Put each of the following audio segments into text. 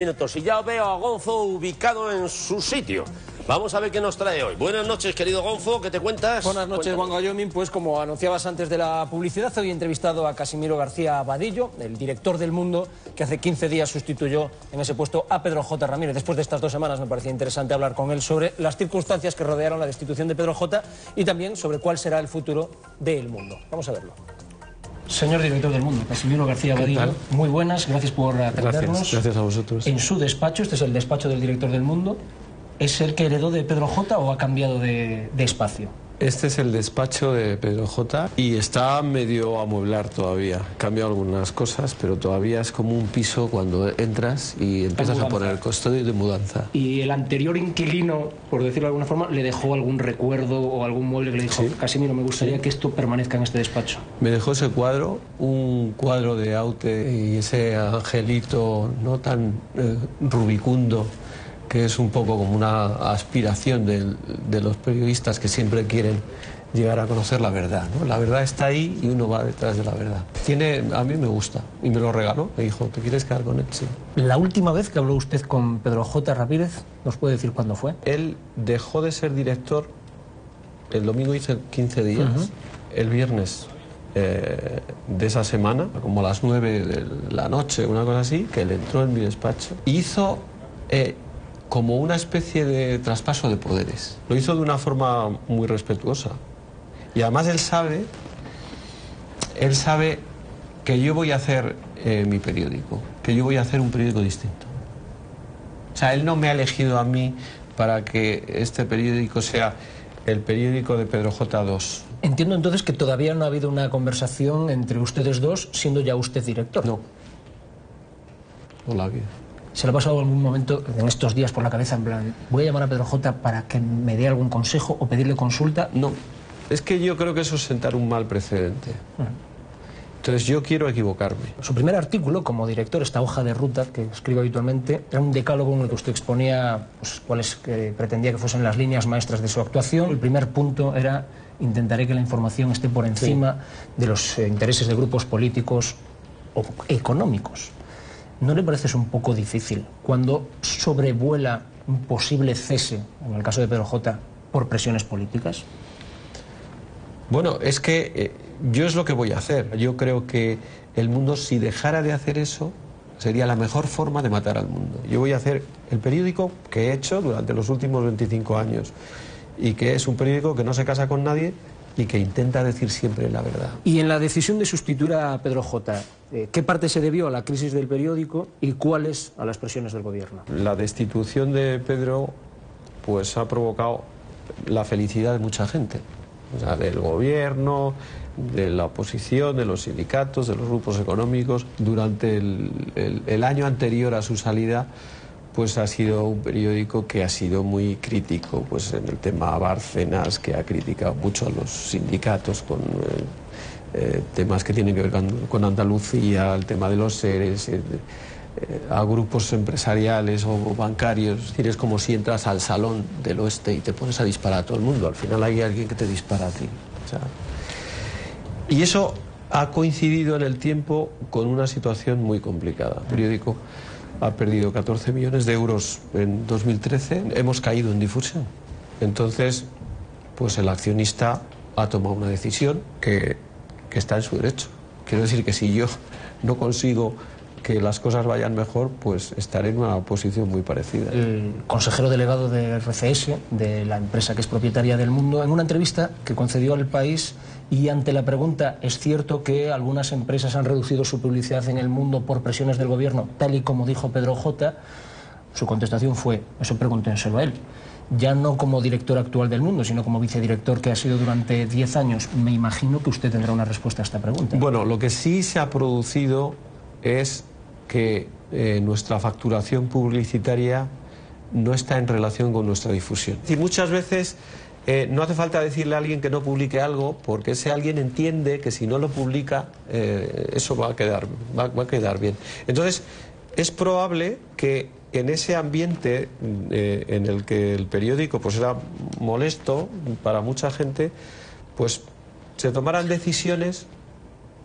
Minutos y ya veo a Gonzo ubicado en su sitio. Vamos a ver qué nos trae hoy. Buenas noches, querido Gonzo, ¿qué te cuentas? Buenas noches, Juan Gallomín. Pues como anunciabas antes de la publicidad, hoy he entrevistado a Casimiro García Vadillo, el director del Mundo, que hace 15 días sustituyó en ese puesto a Pedro J. Ramírez. Después de estas 2 semanas me parecía interesante hablar con él sobre las circunstancias que rodearon la destitución de Pedro J. y también sobre cuál será el futuro del Mundo. Vamos a verlo. Señor director del Mundo, Casimiro García Vadillo, muy buenas, gracias por atendernos. Gracias a vosotros. En su despacho, este es el despacho del director del Mundo, ¿es el que heredó de Pedro J. o ha cambiado de espacio? Este es el despacho de Pedro J. y está medio a amueblar todavía. Ha cambiado algunas cosas, pero todavía es como un piso cuando entras y empiezas a poner custodio de mudanza. ¿Y el anterior inquilino, por decirlo de alguna forma, le dejó algún recuerdo o algún mueble que le dijo, sí, Casimiro, me gustaría que esto permanezca en este despacho? Me dejó ese cuadro, un cuadro de Aute y ese angelito no tan rubicundo, que es un poco como una aspiración de los periodistas que siempre quieren llegar a conocer la verdad, ¿no? La verdad está ahí y uno va detrás de la verdad. A mí me gusta y me lo regaló, me dijo, ¿te quieres quedar con él? Sí. La última vez que habló usted con Pedro J. Ramírez, ¿nos puede decir cuándo fue? Él dejó de ser director, el domingo hice 15 días, el viernes de esa semana, como a las 9 de la noche, una cosa así, que él entró en mi despacho, hizo como una especie de traspaso de poderes. Lo hizo de una forma muy respetuosa. Y además él sabe que yo voy a hacer mi periódico, que yo voy a hacer un periódico distinto. O sea, él no me ha elegido a mí para que este periódico sea el periódico de Pedro J2. Entiendo entonces que todavía no ha habido una conversación entre ustedes dos, siendo ya usted director. No. No la ha habido. ¿Se le ha pasado algún momento en estos días por la cabeza, en plan, voy a llamar a Pedro J. para que me dé algún consejo o pedirle consulta? No, es que yo creo que eso es sentar un mal precedente. Entonces yo quiero equivocarme. Su primer artículo como director, esta hoja de ruta que escribe habitualmente, era un decálogo en el que usted exponía pues, cuáles pretendía que fuesen las líneas maestras de su actuación. El primer punto era, intentaré que la información esté por encima de los intereses de grupos políticos o económicos. ¿No le parece un poco difícil cuando sobrevuela un posible cese, en el caso de Pedro J., por presiones políticas? Bueno, es que yo es lo que voy a hacer. Yo creo que el mundo, si dejara de hacer eso, sería la mejor forma de matar al mundo. Yo voy a hacer el periódico que he hecho durante los últimos 25 años y que es un periódico que no se casa con nadie y que intenta decir siempre la verdad. Y en la decisión de sustituir a Pedro J., ¿qué parte se debió a la crisis del periódico y cuáles a las presiones del gobierno? La destitución de Pedro pues ha provocado la felicidad de mucha gente, o sea, del gobierno, de la oposición, de los sindicatos, de los grupos económicos. Durante el año anterior a su salida, pues ha sido un periódico que ha sido muy crítico, pues en el tema Bárcenas, que ha criticado mucho a los sindicatos con temas que tienen que ver con Andalucía, el tema de los seres, a grupos empresariales o bancarios. Es decir, es como si entras al salón del oeste y te pones a disparar a todo el mundo. Al final hay alguien que te dispara a ti. O sea, y eso ha coincidido en el tiempo con una situación muy complicada. El periódico ha perdido 14 millones de euros en 2013. Hemos caído en difusión. Entonces, pues el accionista ha tomado una decisión que está en su derecho. Quiero decir que si yo no consigo que las cosas vayan mejor, pues estaré en una posición muy parecida. El consejero delegado de RCS, de la empresa que es propietaria del Mundo, en una entrevista que concedió al País y ante la pregunta, ¿es cierto que algunas empresas han reducido su publicidad en el Mundo por presiones del gobierno, tal y como dijo Pedro J.? Su contestación fue, eso pregúntenselo a él. Ya no como director actual del Mundo, sino como vicedirector que ha sido durante 10 años. Me imagino que usted tendrá una respuesta a esta pregunta. Bueno, lo que sí se ha producido es que nuestra facturación publicitaria no está en relación con nuestra difusión. Y muchas veces no hace falta decirle a alguien que no publique algo, porque ese alguien entiende que si no lo publica, eso va a quedar bien. Entonces, es probable que en ese ambiente en el que el periódico pues era molesto para mucha gente, pues se tomaran decisiones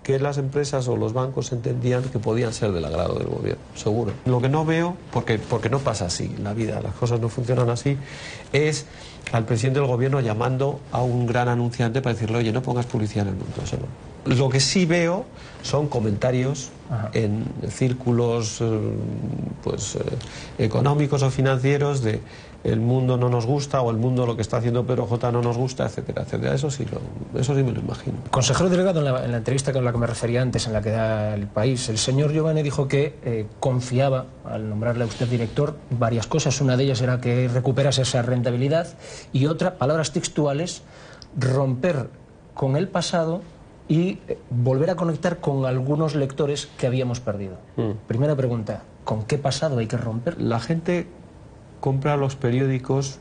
que las empresas o los bancos entendían que podían ser del agrado del gobierno, seguro. Lo que no veo, porque no pasa así en la vida, las cosas no funcionan así, es al presidente del gobierno llamando a un gran anunciante para decirle, oye, no pongas publicidad en el mundo. Eso no. Lo que sí veo son comentarios en círculos económicos o financieros de el mundo no nos gusta, o el mundo lo que está haciendo Pedro J no nos gusta, etcétera, etcétera. Eso sí me lo imagino. Consejero delegado, en la entrevista con la que me refería antes, en la que da El País, el señor Giovanni dijo que confiaba, al nombrarle a usted director, varias cosas. Una de ellas era que recuperase esa rentabilidad, y otra, palabras textuales, romper con el pasado y volver a conectar con algunos lectores que habíamos perdido. Primera pregunta, ¿con qué pasado hay que romper? La gente compra los periódicos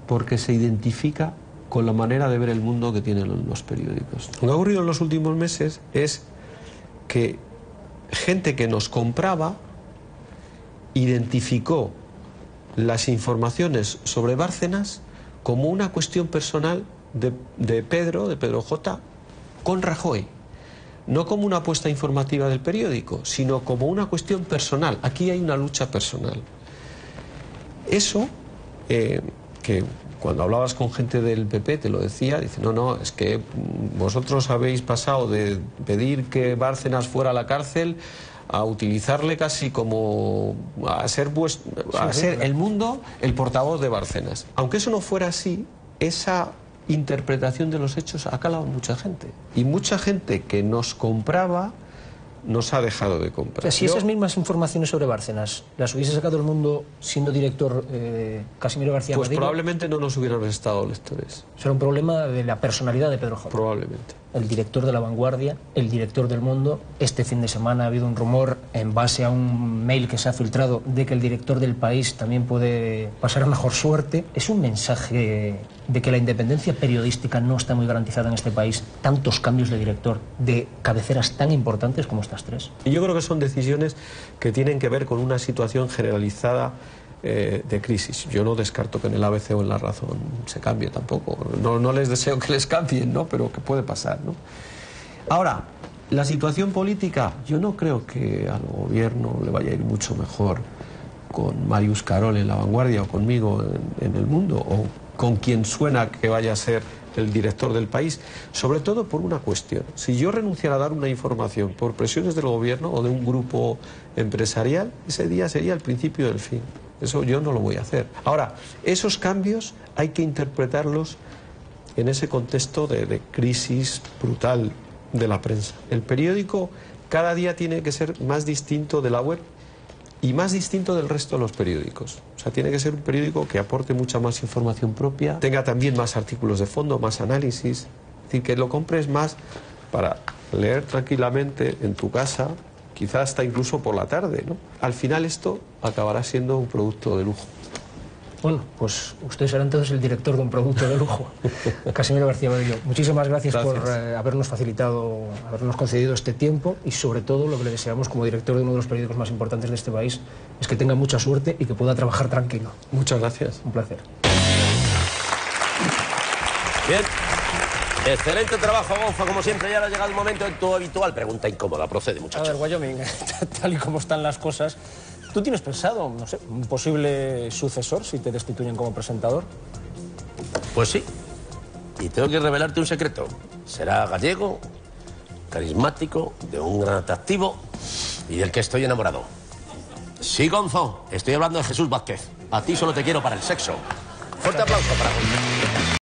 porque se identifica con la manera de ver el mundo que tienen los periódicos. Lo que ha ocurrido en los últimos meses es que gente que nos compraba identificó las informaciones sobre Bárcenas como una cuestión personal de Pedro J con Rajoy. No como una apuesta informativa del periódico, sino como una cuestión personal. Aquí hay una lucha personal. Eso, que cuando hablabas con gente del PP te lo decía, dice, no, es que vosotros habéis pasado de pedir que Bárcenas fuera a la cárcel a utilizarle casi como a ser el mundo el portavoz de Bárcenas. Aunque eso no fuera así, esa interpretación de los hechos ha calado mucha gente. Y mucha gente que nos compraba nos ha dejado de comprar. O sea, si esas mismas informaciones sobre Bárcenas las hubiese sacado El Mundo siendo director Casimiro García pues Madrid, probablemente no nos hubieran estado lectores. Será un problema de la personalidad de Pedro J. Probablemente. El director de La Vanguardia, el director del Mundo. Este fin de semana ha habido un rumor en base a un mail que se ha filtrado de que el director del País también puede pasar a mejor suerte. Es un mensaje de que la independencia periodística no está muy garantizada en este país. Tantos cambios de director de cabeceras tan importantes como estas tres. Y yo creo que son decisiones que tienen que ver con una situación generalizada de crisis. Yo no descarto que en el ABC o en La Razón se cambie tampoco. No les deseo que les cambien, ¿no? Pero que puede pasar, ¿no? Ahora, la situación política, yo no creo que al gobierno le vaya a ir mucho mejor con Marius Carol en La Vanguardia o conmigo en El Mundo, o con quien suena que vaya a ser el director del País, sobre todo por una cuestión. Si yo renunciara a dar una información por presiones del gobierno o de un grupo empresarial, ese día sería el principio del fin. Eso yo no lo voy a hacer. Ahora, esos cambios hay que interpretarlos en ese contexto de crisis brutal de la prensa. El periódico cada día tiene que ser más distinto de la web y más distinto del resto de los periódicos. O sea, tiene que ser un periódico que aporte mucha más información propia, tenga también más artículos de fondo, más análisis. Es decir, que lo compres más para leer tranquilamente en tu casa, quizás hasta incluso por la tarde, ¿no? Al final esto acabará siendo un producto de lujo. Bueno, pues usted será entonces el director de un producto de lujo. Casimiro García Madrid, muchísimas gracias por habernos concedido este tiempo, y sobre todo lo que le deseamos como director de uno de los periódicos más importantes de este país es que tenga mucha suerte y que pueda trabajar tranquilo. Muchas gracias. Un placer. Bien. Excelente trabajo, Gonzo, como siempre. Ya ha llegado el momento de tu habitual pregunta incómoda. Procede, muchacho. A ver, Wyoming, tal y como están las cosas, ¿tú tienes pensado, no sé, un posible sucesor si te destituyen como presentador? Pues sí. Y tengo que revelarte un secreto. Será gallego, carismático, de un gran atractivo y del que estoy enamorado. Sí, Gonzo, estoy hablando de Jesús Vázquez. A ti solo te quiero para el sexo. Fuerte aplauso para Gonzo.